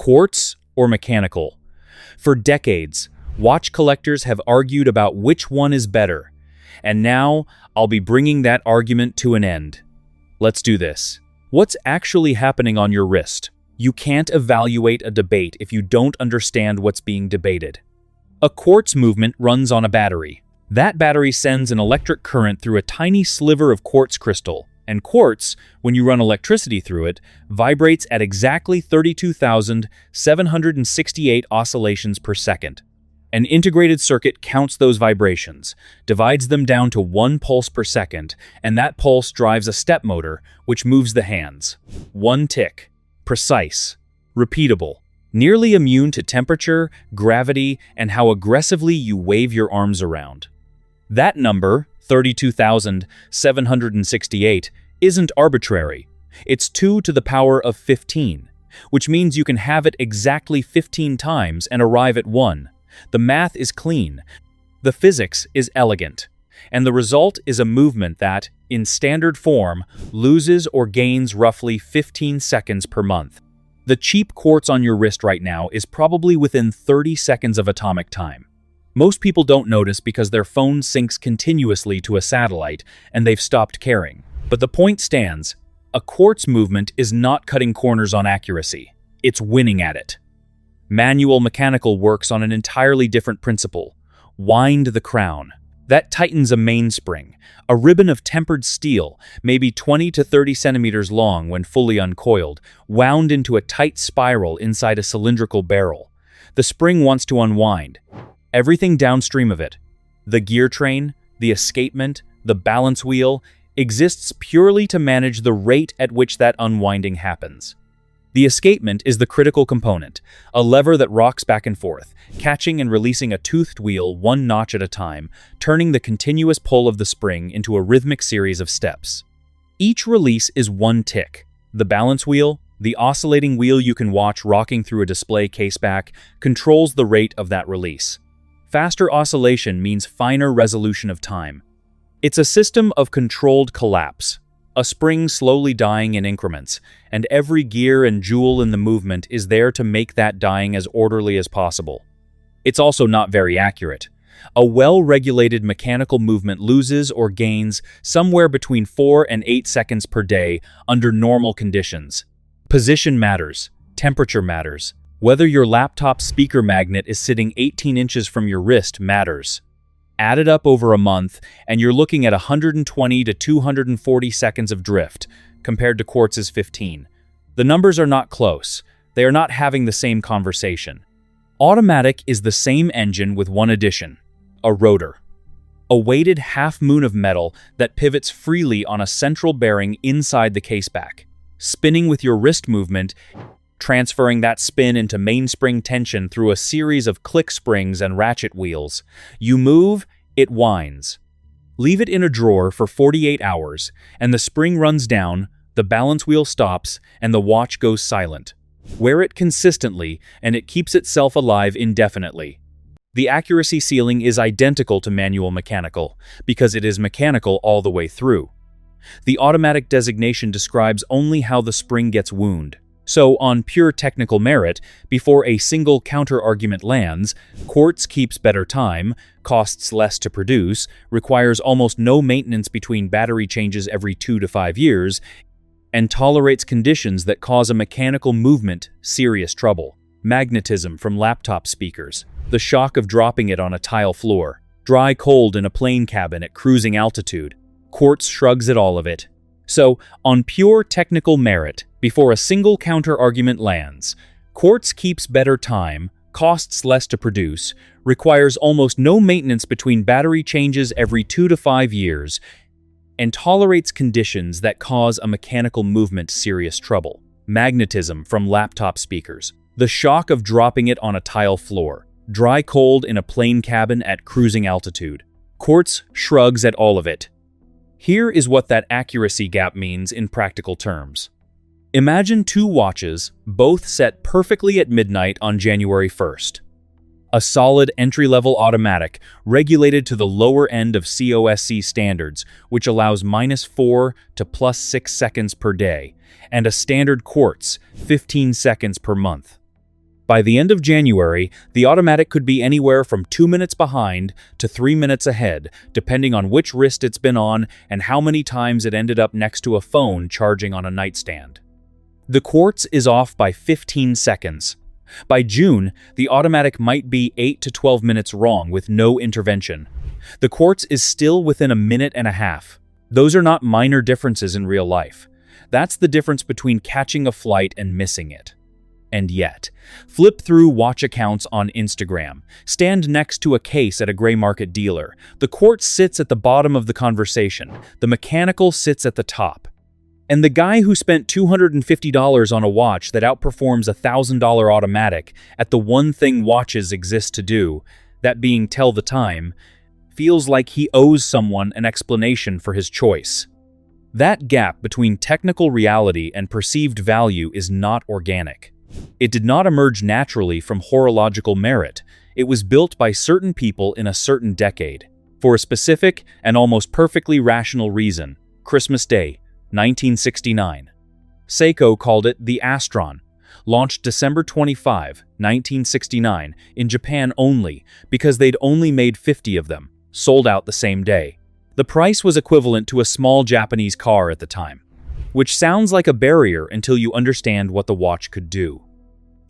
Quartz or mechanical? For decades, watch collectors have argued about which one is better, and now I'll be bringing that argument to an end. Let's do this. What's actually happening on your wrist? You can't evaluate a debate if you don't understand what's being debated. A quartz movement runs on a battery. That battery sends an electric current through a tiny sliver of quartz crystal, and quartz, when you run electricity through it, vibrates at exactly 32,768 oscillations per second. An integrated circuit counts those vibrations, divides them down to 1 pulse per second, and that pulse drives a step motor, which moves the hands. One tick. Precise. Repeatable. Nearly immune to temperature, gravity, and how aggressively you wave your arms around. That number, 32,768, isn't arbitrary. It's 2 to the power of 15, which means you can have it exactly 15 times and arrive at 1. The math is clean. The physics is elegant. And the result is a movement that, in standard form, loses or gains roughly 15 seconds per month. The cheap quartz on your wrist right now is probably within 30 seconds of atomic time. Most people don't notice because their phone syncs continuously to a satellite and they've stopped caring. But the point stands, a quartz movement is not cutting corners on accuracy. It's winning at it. Manual mechanical works on an entirely different principle. Wind the crown. That tightens a mainspring, a ribbon of tempered steel, maybe 20 to 30 centimeters long when fully uncoiled, wound into a tight spiral inside a cylindrical barrel. The spring wants to unwind. Everything downstream of it, the gear train, the escapement, the balance wheel, exists purely to manage the rate at which that unwinding happens. The escapement is the critical component, a lever that rocks back and forth, catching and releasing a toothed wheel 1 notch at a time, turning the continuous pull of the spring into a rhythmic series of steps. Each release is 1 tick. The balance wheel, the oscillating wheel you can watch rocking through a display caseback, controls the rate of that release. Faster oscillation means finer resolution of time. It's a system of controlled collapse. A spring slowly dying in increments, and every gear and jewel in the movement is there to make that dying as orderly as possible. It's also not very accurate. A well-regulated mechanical movement loses or gains somewhere between 4 and 8 seconds per day under normal conditions. Position matters. Temperature matters. Whether your laptop speaker magnet is sitting 18 inches from your wrist matters. Add it up over a month, and you're looking at 120 to 240 seconds of drift, compared to Quartz's 15. The numbers are not close. They are not having the same conversation. Automatic is the same engine with one addition: a rotor. A weighted half-moon of metal that pivots freely on a central bearing inside the caseback, spinning with your wrist movement, transferring that spin into mainspring tension through a series of click springs and ratchet wheels. You move, it winds. Leave it in a drawer for 48 hours, and the spring runs down, the balance wheel stops, and the watch goes silent. Wear it consistently, and it keeps itself alive indefinitely. The accuracy ceiling is identical to manual mechanical, because it is mechanical all the way through. The automatic designation describes only how the spring gets wound. So, on pure technical merit, before a single counter-argument lands, Quartz keeps better time, costs less to produce, requires almost no maintenance between battery changes every 2 to 5 years, and tolerates conditions that cause a mechanical movement serious trouble. Magnetism from laptop speakers, the shock of dropping it on a tile floor, dry cold in a plane cabin at cruising altitude. Quartz shrugs at all of it. So, on pure technical merit, before a single counter-argument lands, Quartz keeps better time, costs less to produce, requires almost no maintenance between battery changes every 2 to 5 years, and tolerates conditions that cause a mechanical movement serious trouble. Magnetism from laptop speakers, the shock of dropping it on a tile floor, dry cold in a plane cabin at cruising altitude. Quartz shrugs at all of it. Here is what that accuracy gap means in practical terms. Imagine 2 watches, both set perfectly at midnight on January 1st. A solid entry-level automatic, regulated to the lower end of COSC standards, which allows -4 to +6 seconds per day, and a standard Quartz, 15 seconds per month. By the end of January, the automatic could be anywhere from 2 minutes behind to 3 minutes ahead, depending on which wrist it's been on and how many times it ended up next to a phone charging on a nightstand. The Quartz is off by 15 seconds. By June, the automatic might be 8 to 12 minutes wrong with no intervention. The Quartz is still within a minute and a half. Those are not minor differences in real life. That's the difference between catching a flight and missing it. And yet, flip through watch accounts on Instagram, stand next to a case at a gray market dealer. The Quartz sits at the bottom of the conversation. The mechanical sits at the top. And the guy who spent $250 on a watch that outperforms a $1,000 automatic at the one thing watches exist to do, that being tell the time, feels like he owes someone an explanation for his choice. That gap between technical reality and perceived value is not organic. It did not emerge naturally from horological merit. It was built by certain people in a certain decade, for a specific and almost perfectly rational reason: Christmas Day, 1969. Seiko called it the Astron, launched December 25, 1969, in Japan only because they'd only made 50 of them, sold out the same day. The price was equivalent to a small Japanese car at the time, which sounds like a barrier until you understand what the watch could do.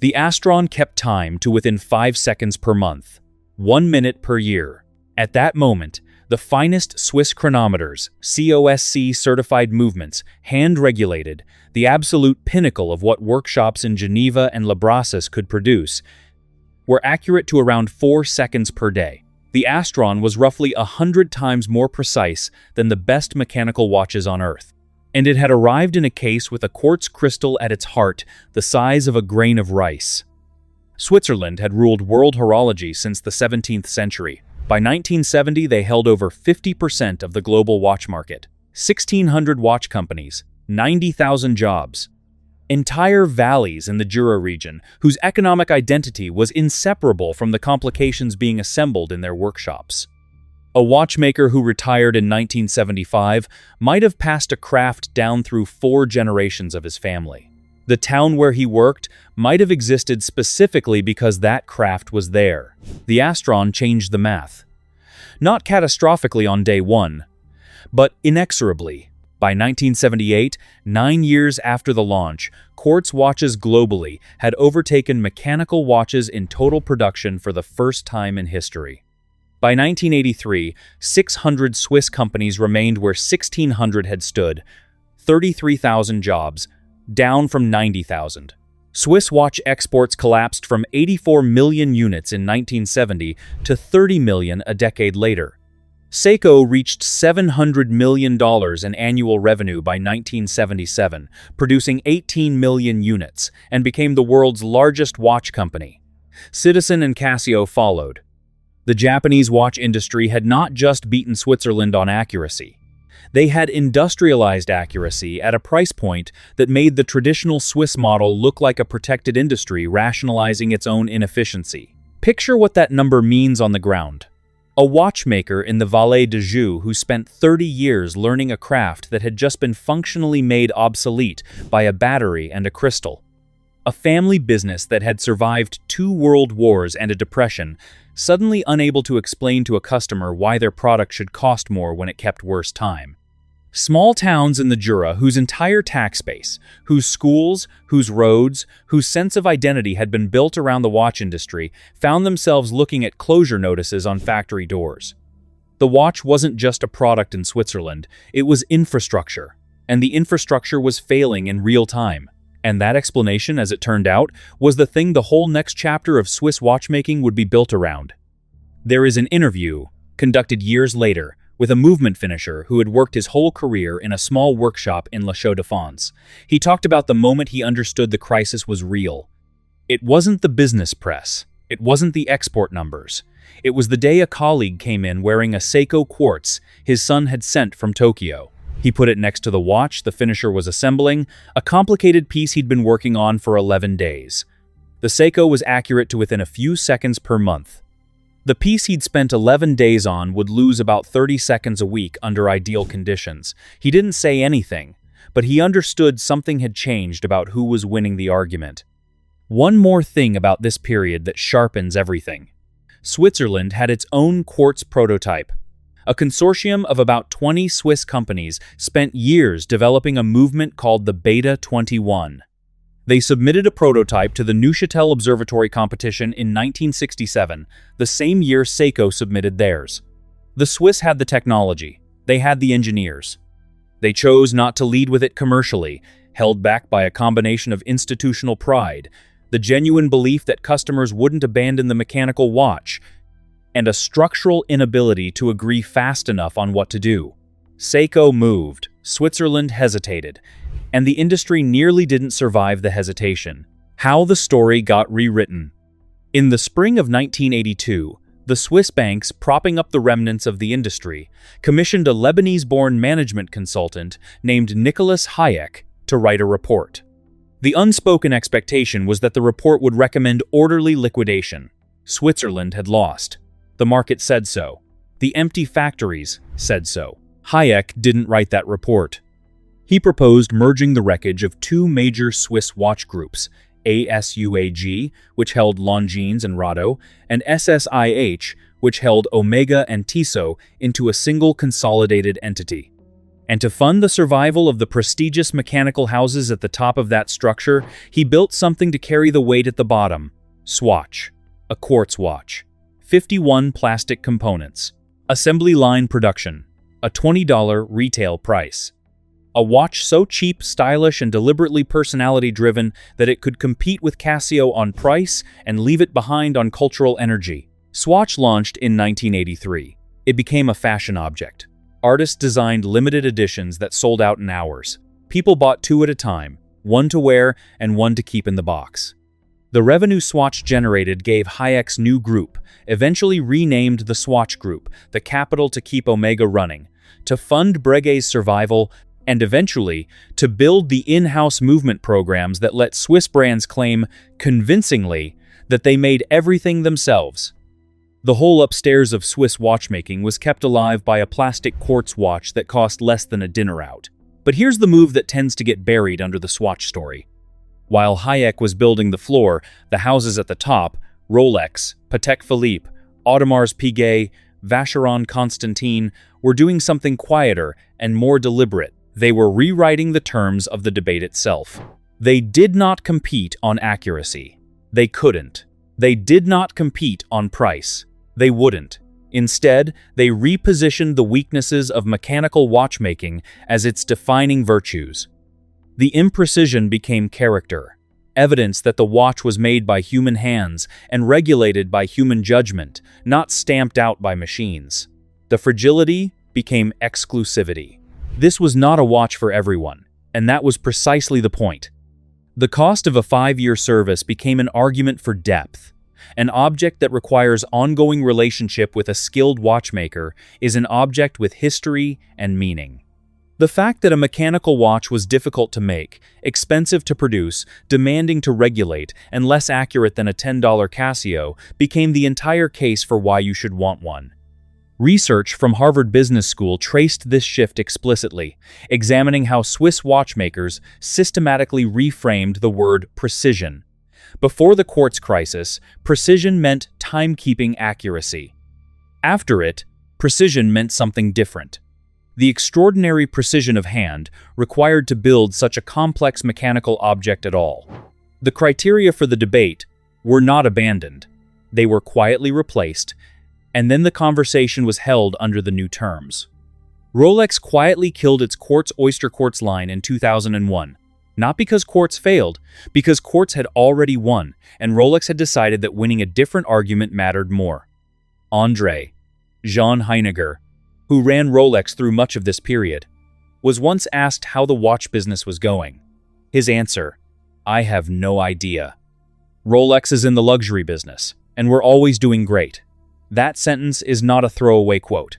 The Astron kept time to within 5 seconds per month, 1 minute per year. At that moment, the finest Swiss chronometers, COSC certified movements, hand-regulated, the absolute pinnacle of what workshops in Geneva and Le Brassus could produce, were accurate to around 4 seconds per day. The Astron was roughly 100 times more precise than the best mechanical watches on Earth. And it had arrived in a case with a quartz crystal at its heart, the size of a grain of rice. Switzerland had ruled world horology since the 17th century. By 1970, they held over 50% of the global watch market. 1,600 watch companies, 90,000 jobs. Entire valleys in the Jura region, whose economic identity was inseparable from the complications being assembled in their workshops. A watchmaker who retired in 1975 might have passed a craft down through 4 generations of his family. The town where he worked might have existed specifically because that craft was there. The Astron changed the math. Not catastrophically on day one, but inexorably. By 1978, 9 years after the launch, Quartz watches globally had overtaken mechanical watches in total production for the first time in history. By 1983, 600 Swiss companies remained where 1,600 had stood, 33,000 jobs, down from 90,000. Swiss watch exports collapsed from 84 million units in 1970 to 30 million a decade later. Seiko reached $700 million in annual revenue by 1977, producing 18 million units, and became the world's largest watch company. Citizen and Casio followed. The Japanese watch industry had not just beaten Switzerland on accuracy. They had industrialized accuracy at a price point that made the traditional Swiss model look like a protected industry rationalizing its own inefficiency. Picture what that number means on the ground. A watchmaker in the Vallée de Joux who spent 30 years learning a craft that had just been functionally made obsolete by a battery and a crystal. A family business that had survived 2 world wars and a depression, suddenly unable to explain to a customer why their product should cost more when it kept worse time. Small towns in the Jura whose entire tax base, whose schools, whose roads, whose sense of identity had been built around the watch industry, found themselves looking at closure notices on factory doors. The watch wasn't just a product in Switzerland, it was infrastructure, and the infrastructure was failing in real time. And that explanation, as it turned out, was the thing the whole next chapter of Swiss watchmaking would be built around. There is an interview, conducted years later, with a movement finisher who had worked his whole career in a small workshop in La Chaux-de-Fonds. He talked about the moment he understood the crisis was real. It wasn't the business press. It wasn't the export numbers. It was the day a colleague came in wearing a Seiko Quartz his son had sent from Tokyo. He put it next to the watch the finisher was assembling, a complicated piece he'd been working on for 11 days. The Seiko was accurate to within a few seconds per month. The piece he'd spent 11 days on would lose about 30 seconds a week under ideal conditions. He didn't say anything, but he understood something had changed about who was winning the argument. One more thing about this period that sharpens everything. Switzerland had its own quartz prototype. A consortium of about 20 Swiss companies spent years developing a movement called the Beta 21. They submitted a prototype to the Neuchâtel Observatory competition in 1967, the same year Seiko submitted theirs. The Swiss had the technology. They had the engineers. They chose not to lead with it commercially, held back by a combination of institutional pride, the genuine belief that customers wouldn't abandon the mechanical watch, and a structural inability to agree fast enough on what to do. Seiko moved, Switzerland hesitated, and the industry nearly didn't survive the hesitation. How the story got rewritten. In the spring of 1982, the Swiss banks, propping up the remnants of the industry, commissioned a Lebanese-born management consultant named Nicholas Hayek to write a report. The unspoken expectation was that the report would recommend orderly liquidation. Switzerland had lost. The market said so. The empty factories said so. Hayek didn't write that report. He proposed merging the wreckage of two major Swiss watch groups, ASUAG, which held Longines and Rado, and SSIH, which held Omega and Tissot, into a single consolidated entity. And to fund the survival of the prestigious mechanical houses at the top of that structure, he built something to carry the weight at the bottom: Swatch, a quartz watch. 51 plastic components. Assembly line production. A $20 retail price. A watch so cheap, stylish, and deliberately personality-driven that it could compete with Casio on price and leave it behind on cultural energy. Swatch launched in 1983. It became a fashion object. Artists designed limited editions that sold out in hours. People bought two at a time, one to wear and one to keep in the box. The revenue Swatch generated gave Hayek's new group, eventually renamed the Swatch Group, the capital to keep Omega running, to fund Breguet's survival, and eventually to build the in-house movement programs that let Swiss brands claim, convincingly, that they made everything themselves. The whole upstairs of Swiss watchmaking was kept alive by a plastic quartz watch that cost less than a dinner out. But here's the move that tends to get buried under the Swatch story. While Hayek was building the floor, the houses at the top, Rolex, Patek Philippe, Audemars Piguet, Vacheron Constantin, were doing something quieter and more deliberate. They were rewriting the terms of the debate itself. They did not compete on accuracy. They couldn't. They did not compete on price. They wouldn't. Instead, they repositioned the weaknesses of mechanical watchmaking as its defining virtues. The imprecision became character, evidence that the watch was made by human hands and regulated by human judgment, not stamped out by machines. The fragility became exclusivity. This was not a watch for everyone, and that was precisely the point. The cost of a 5-year service became an argument for depth. An object that requires ongoing relationship with a skilled watchmaker is an object with history and meaning. The fact that a mechanical watch was difficult to make, expensive to produce, demanding to regulate, and less accurate than a $10 Casio became the entire case for why you should want one. Research from Harvard Business School traced this shift explicitly, examining how Swiss watchmakers systematically reframed the word precision. Before the quartz crisis, precision meant timekeeping accuracy. After it, precision meant something different. The extraordinary precision of hand required to build such a complex mechanical object at all. The criteria for the debate were not abandoned. They were quietly replaced, and then the conversation was held under the new terms. Rolex quietly killed its Quartz Oyster Quartz line in 2001. Not because Quartz failed, because Quartz had already won, and Rolex had decided that winning a different argument mattered more. André Jean Heiniger, who ran Rolex through much of this period, was once asked how the watch business was going. His answer: "I have no idea. Rolex is in the luxury business, and we're always doing great." That sentence is not a throwaway quote.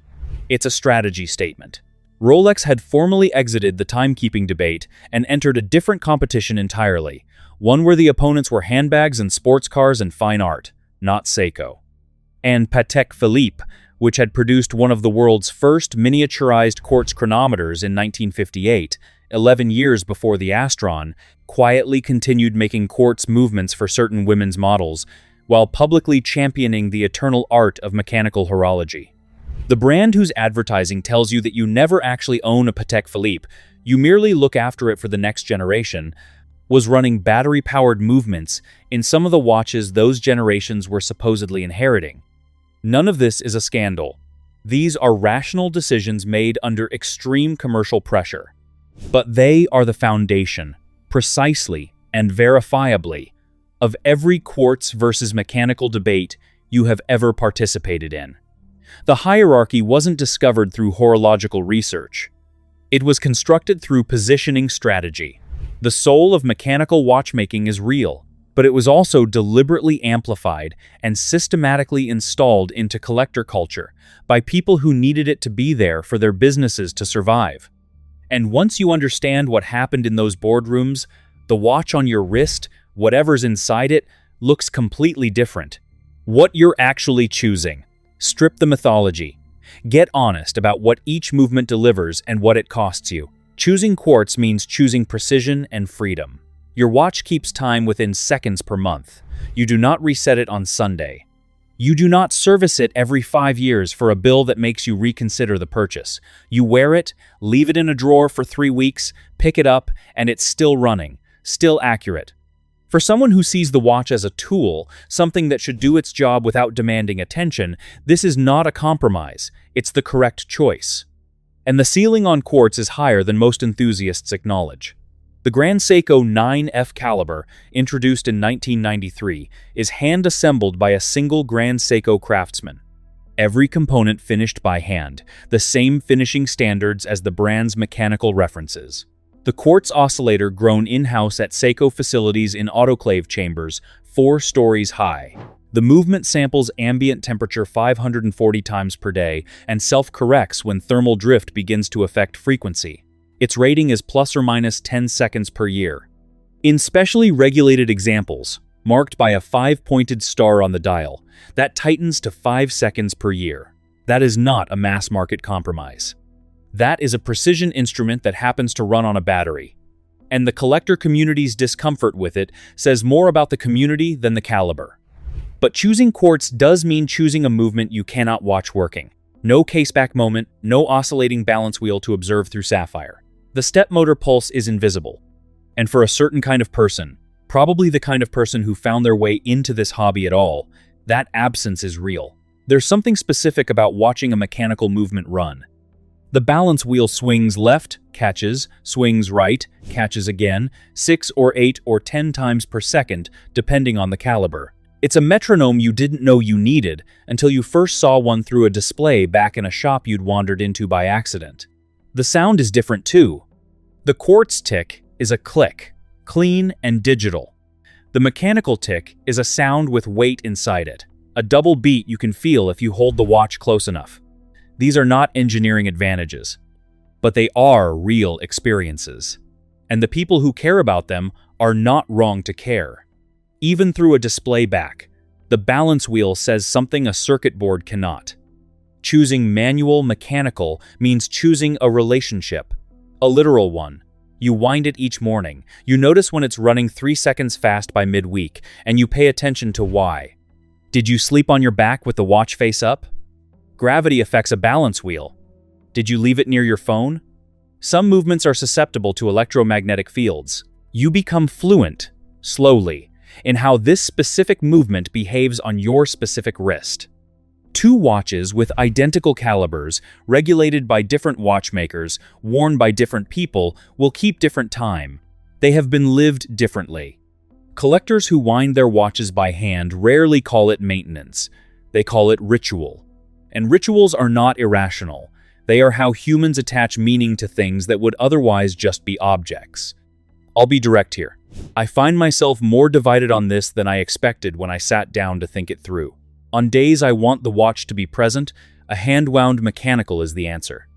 It's a strategy statement. Rolex had formally exited the timekeeping debate and entered a different competition entirely, one where the opponents were handbags and sports cars and fine art, not Seiko. And Patek Philippe, which had produced one of the world's first miniaturized quartz chronometers in 1958, 11 years before the Astron, quietly continued making quartz movements for certain women's models, while publicly championing the eternal art of mechanical horology. The brand whose advertising tells you that you never actually own a Patek Philippe, you merely look after it for the next generation, was running battery-powered movements in some of the watches those generations were supposedly inheriting. None of this is a scandal. These are rational decisions made under extreme commercial pressure. But they are the foundation, precisely and verifiably, of every quartz versus mechanical debate you have ever participated in. The hierarchy wasn't discovered through horological research. It was constructed through positioning strategy. The soul of mechanical watchmaking is real, but it was also deliberately amplified and systematically installed into collector culture by people who needed it to be there for their businesses to survive. And once you understand what happened in those boardrooms, the watch on your wrist, whatever's inside it, looks completely different. What you're actually choosing. Strip the mythology. Get honest about what each movement delivers and what it costs you. Choosing quartz means choosing precision and freedom. Your watch keeps time within seconds per month. You do not reset it on Sunday. You do not service it every 5 years for a bill that makes you reconsider the purchase. You wear it, leave it in a drawer for 3 weeks, pick it up, and it's still running, still accurate. For someone who sees the watch as a tool, something that should do its job without demanding attention, this is not a compromise. It's the correct choice. And the ceiling on quartz is higher than most enthusiasts acknowledge. The Grand Seiko 9F caliber, introduced in 1993, is hand-assembled by a single Grand Seiko craftsman. Every component finished by hand, the same finishing standards as the brand's mechanical references. The quartz oscillator grown in-house at Seiko facilities in autoclave chambers, 4 stories high. The movement samples ambient temperature 540 times per day and self-corrects when thermal drift begins to affect frequency. Its rating is plus or minus 10 seconds per year. In specially regulated examples, marked by a 5-pointed star on the dial, that tightens to 5 seconds per year. That is not a mass-market compromise. That is a precision instrument that happens to run on a battery. And the collector community's discomfort with it says more about the community than the caliber. But choosing quartz does mean choosing a movement you cannot watch working. No caseback moment, no oscillating balance wheel to observe through sapphire. The step motor pulse is invisible. And for a certain kind of person, probably the kind of person who found their way into this hobby at all, that absence is real. There's something specific about watching a mechanical movement run. The balance wheel swings left, catches, swings right, catches again, 6 or 8 or 10 times per second, depending on the caliber. It's a metronome you didn't know you needed until you first saw one through a display back in a shop you'd wandered into by accident. The sound is different too. The quartz tick is a click, clean and digital. The mechanical tick is a sound with weight inside it, a double beat you can feel if you hold the watch close enough. These are not engineering advantages, but they are real experiences. And the people who care about them are not wrong to care. Even through a display back, the balance wheel says something a circuit board cannot. Choosing manual mechanical means choosing a relationship, a literal one. You wind it each morning, you notice when it's running 3 seconds fast by midweek, and you pay attention to why. Did you sleep on your back with the watch face up? Gravity affects a balance wheel. Did you leave it near your phone? Some movements are susceptible to electromagnetic fields. You become fluent, slowly, in how this specific movement behaves on your specific wrist. 2 watches with identical calibers, regulated by different watchmakers, worn by different people, will keep different time. They have been lived differently. Collectors who wind their watches by hand rarely call it maintenance. They call it ritual. And rituals are not irrational. They are how humans attach meaning to things that would otherwise just be objects. I'll be direct here. I find myself more divided on this than I expected when I sat down to think it through. On days I want the watch to be present, a hand-wound mechanical is the answer.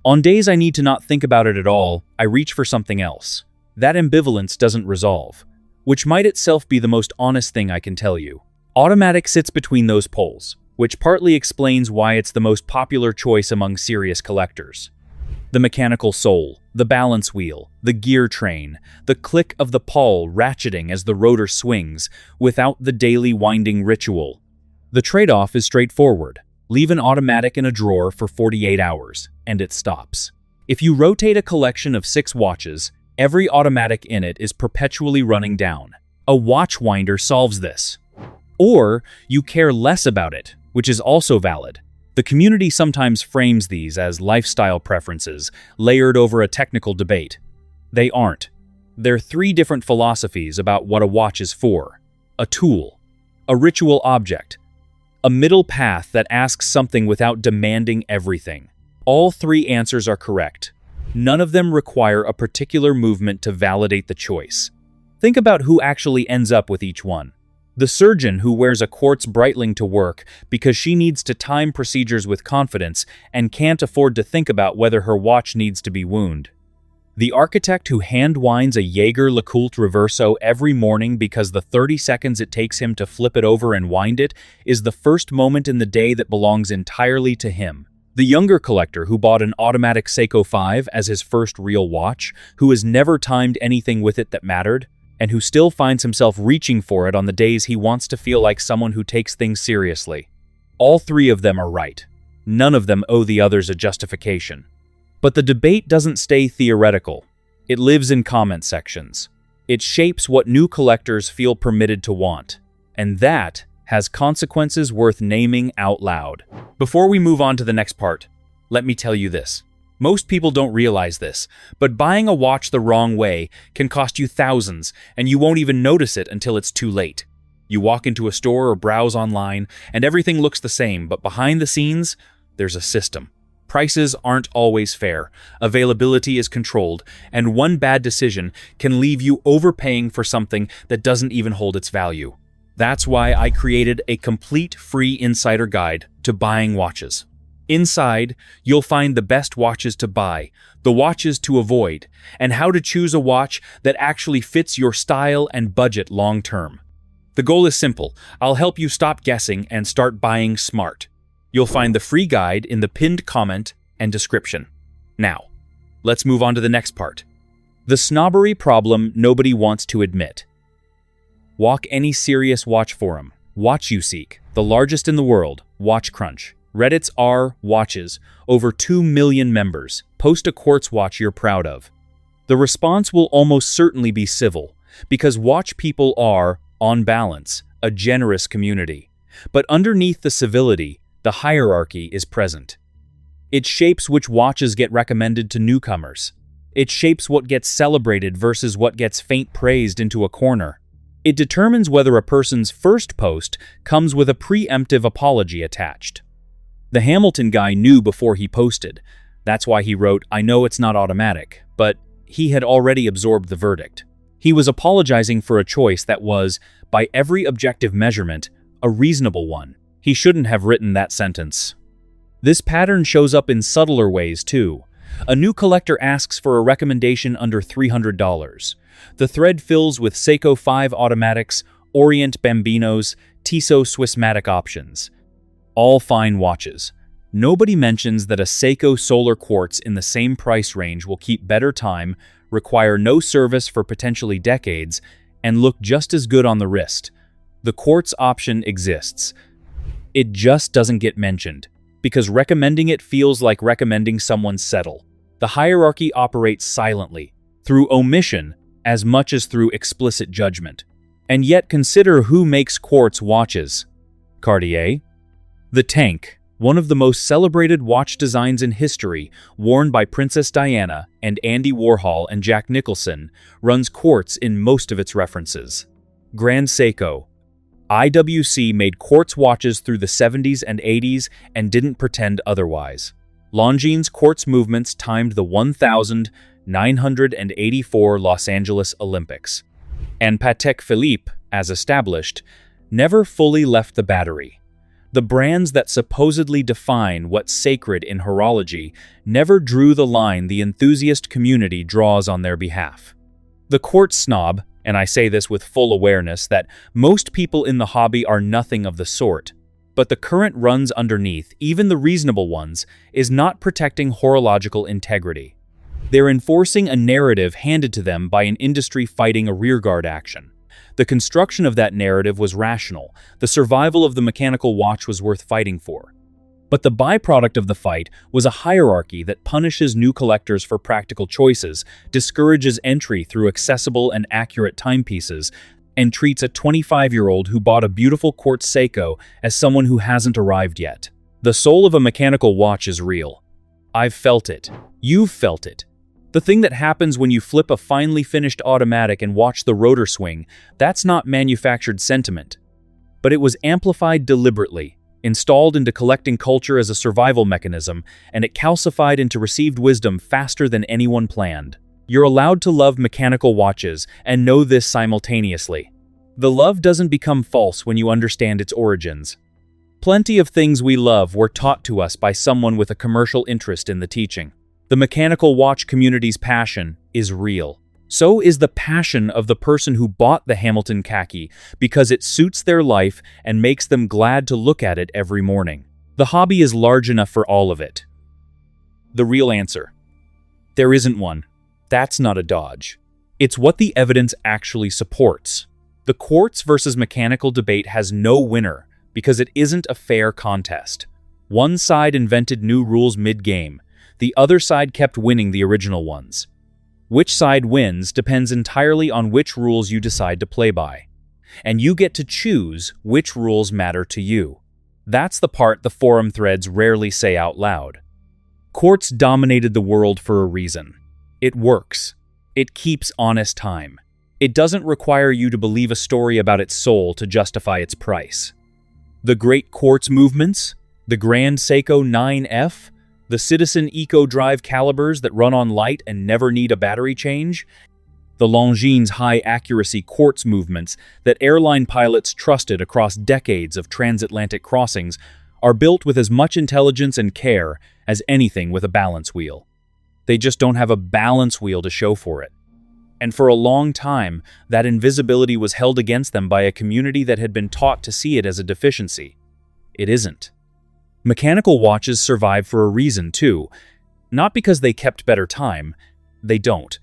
On days I need to not think about it at all, I reach for something else. That ambivalence doesn't resolve, which might itself be the most honest thing I can tell you. Automatic sits between those poles, which partly explains why it's the most popular choice among serious collectors. The mechanical soul. The balance wheel, the gear train, the click of the pawl ratcheting as the rotor swings, without the daily winding ritual. The trade-off is straightforward. Leave an automatic in a drawer for 48 hours, and it stops. If you rotate a collection of 6 watches, every automatic in it is perpetually running down. A watch winder solves this. Or you care less about it, which is also valid. The community sometimes frames these as lifestyle preferences, layered over a technical debate. They aren't. They're 3 different philosophies about what a watch is for. A tool, a ritual object, a middle path that asks something without demanding everything. All 3 answers are correct. None of them require a particular movement to validate the choice. Think about who actually ends up with each one. The surgeon who wears a Quartz Breitling to work because she needs to time procedures with confidence and can't afford to think about whether her watch needs to be wound. The architect who hand-winds a Jaeger LeCoultre Reverso every morning because the 30 seconds it takes him to flip it over and wind it is the first moment in the day that belongs entirely to him. The younger collector who bought an automatic Seiko 5 as his first real watch, who has never timed anything with it that mattered, and who still finds himself reaching for it on the days he wants to feel like someone who takes things seriously. All 3 of them are right. None of them owe the others a justification. But the debate doesn't stay theoretical. It lives in comment sections. It shapes what new collectors feel permitted to want. And that has consequences worth naming out loud. Before we move on to the next part, let me tell you this. Most people don't realize this, but buying a watch the wrong way can cost you thousands, and you won't even notice it until it's too late. You walk into a store or browse online, and everything looks the same, but behind the scenes, there's a system. Prices aren't always fair, availability is controlled, and one bad decision can leave you overpaying for something that doesn't even hold its value. That's why I created a complete free insider guide to buying watches. Inside, you'll find the best watches to buy, the watches to avoid, and how to choose a watch that actually fits your style and budget long-term. The goal is simple. I'll help you stop guessing and start buying smart. You'll find the free guide in the pinned comment and description. Now, let's move on to the next part. The snobbery problem nobody wants to admit. Walk any serious watch forum, WatchUSeek, the largest in the world, WatchCrunch, Reddit's R Watches, over 2 million members. Post a Quartz watch you're proud of. The response will almost certainly be civil, because watch people are, on balance, a generous community. But underneath the civility, the hierarchy is present. It shapes which watches get recommended to newcomers. It shapes what gets celebrated versus what gets faint praised into a corner. It determines whether a person's first post comes with a preemptive apology attached. The Hamilton guy knew before he posted. That's why he wrote, "I know it's not automatic," but he had already absorbed the verdict. He was apologizing for a choice that was, by every objective measurement, a reasonable one. He shouldn't have written that sentence. This pattern shows up in subtler ways too. A new collector asks for a recommendation under $300. The thread fills with Seiko 5 automatics, Orient Bambinos, Tissot Swissmatic options. All fine watches. Nobody mentions that a Seiko Solar Quartz in the same price range will keep better time, require no service for potentially decades, and look just as good on the wrist. The Quartz option exists. It just doesn't get mentioned, because recommending it feels like recommending someone settle. The hierarchy operates silently, through omission as much as through explicit judgment. And yet consider who makes Quartz watches. Cartier. The Tank, one of the most celebrated watch designs in history, worn by Princess Diana and Andy Warhol and Jack Nicholson, runs Quartz in most of its references. Grand Seiko. IWC made Quartz watches through the 70s and 80s and didn't pretend otherwise. Longines Quartz movements timed the 1984 Los Angeles Olympics. And Patek Philippe, as established, never fully left the battery. The brands that supposedly define what's sacred in horology never drew the line the enthusiast community draws on their behalf. The Quartz snob, and I say this with full awareness that most people in the hobby are nothing of the sort, but the current runs underneath, even the reasonable ones, is not protecting horological integrity. They're enforcing a narrative handed to them by an industry fighting a rearguard action. The construction of that narrative was rational. The survival of the mechanical watch was worth fighting for. But the byproduct of the fight was a hierarchy that punishes new collectors for practical choices, discourages entry through accessible and accurate timepieces, and treats a 25-year-old who bought a beautiful quartz Seiko as someone who hasn't arrived yet. The soul of a mechanical watch is real. I've felt it. You've felt it. The thing that happens when you flip a finely finished automatic and watch the rotor swing, that's not manufactured sentiment. But it was amplified deliberately, installed into collecting culture as a survival mechanism, and it calcified into received wisdom faster than anyone planned. You're allowed to love mechanical watches and know this simultaneously. The love doesn't become false when you understand its origins. Plenty of things we love were taught to us by someone with a commercial interest in the teaching. The mechanical watch community's passion is real. So is the passion of the person who bought the Hamilton khaki because it suits their life and makes them glad to look at it every morning. The hobby is large enough for all of it. The real answer: there isn't one. That's not a dodge. It's what the evidence actually supports. The quartz versus mechanical debate has no winner because it isn't a fair contest. One side invented new rules mid-game. The other side kept winning the original ones. Which side wins depends entirely on which rules you decide to play by. And you get to choose which rules matter to you. That's the part the forum threads rarely say out loud. Quartz dominated the world for a reason. It works. It keeps honest time. It doesn't require you to believe a story about its soul to justify its price. The great quartz movements, the Grand Seiko 9F, the Citizen Eco Drive calibers that run on light and never need a battery change, the Longines high-accuracy quartz movements that airline pilots trusted across decades of transatlantic crossings are built with as much intelligence and care as anything with a balance wheel. They just don't have a balance wheel to show for it. And for a long time, that invisibility was held against them by a community that had been taught to see it as a deficiency. It isn't. Mechanical watches survive for a reason, too. Not because they kept better time, they don't,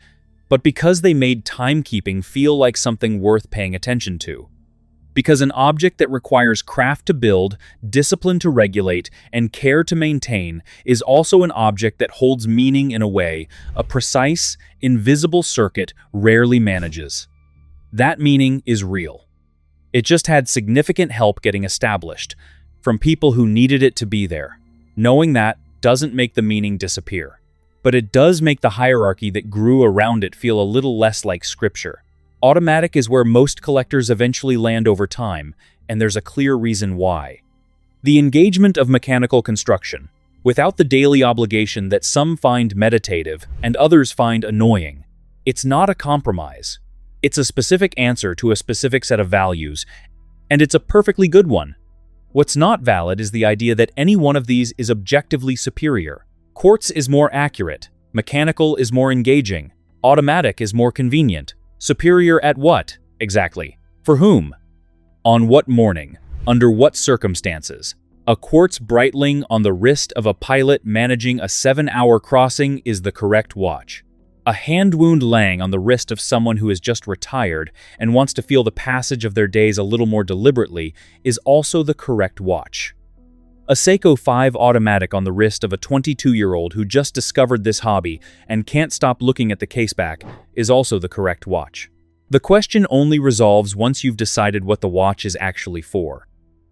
but because they made timekeeping feel like something worth paying attention to. Because an object that requires craft to build, discipline to regulate, and care to maintain is also an object that holds meaning in a way a precise, invisible circuit rarely manages. That meaning is real. It just had significant help getting established, from people who needed it to be there. Knowing that doesn't make the meaning disappear. But it does make the hierarchy that grew around it feel a little less like scripture. Automatic is where most collectors eventually land over time, and there's a clear reason why. The engagement of mechanical construction, without the daily obligation that some find meditative and others find annoying. It's not a compromise. It's a specific answer to a specific set of values, and it's a perfectly good one. What's not valid is the idea that any one of these is objectively superior. Quartz is more accurate, mechanical is more engaging, automatic is more convenient. Superior at what, exactly? For whom? On what morning? Under what circumstances? A quartz Breitling on the wrist of a pilot managing a 7-hour crossing is the correct watch. A hand wound Lang on the wrist of someone who has just retired and wants to feel the passage of their days a little more deliberately is also the correct watch. A Seiko 5 automatic on the wrist of a 22-year-old who just discovered this hobby and can't stop looking at the caseback is also the correct watch. The question only resolves once you've decided what the watch is actually for.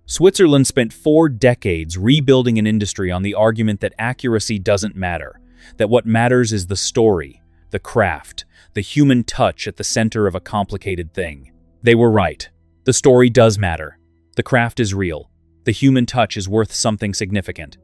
Switzerland spent 4 decades rebuilding an industry on the argument that accuracy doesn't matter, that what matters is the story, the craft, the human touch at the center of a complicated thing. They were right. The story does matter. The craft is real. The human touch is worth something significant.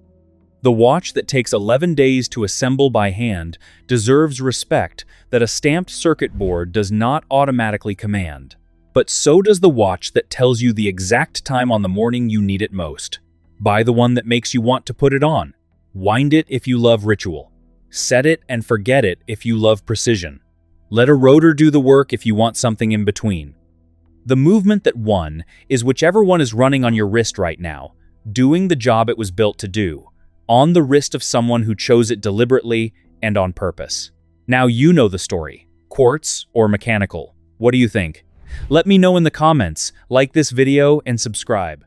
The watch that takes 11 days to assemble by hand deserves respect that a stamped circuit board does not automatically command. But so does the watch that tells you the exact time on the morning you need it most. Buy the one that makes you want to put it on. Wind it if you love ritual. Set it and forget it if you love precision. Let a rotor do the work if you want something in between. The movement that won is whichever one is running on your wrist right now, doing the job it was built to do, on the wrist of someone who chose it deliberately and on purpose. Now you know the story. Quartz or mechanical? What do you think? Let me know in the comments, like this video and subscribe.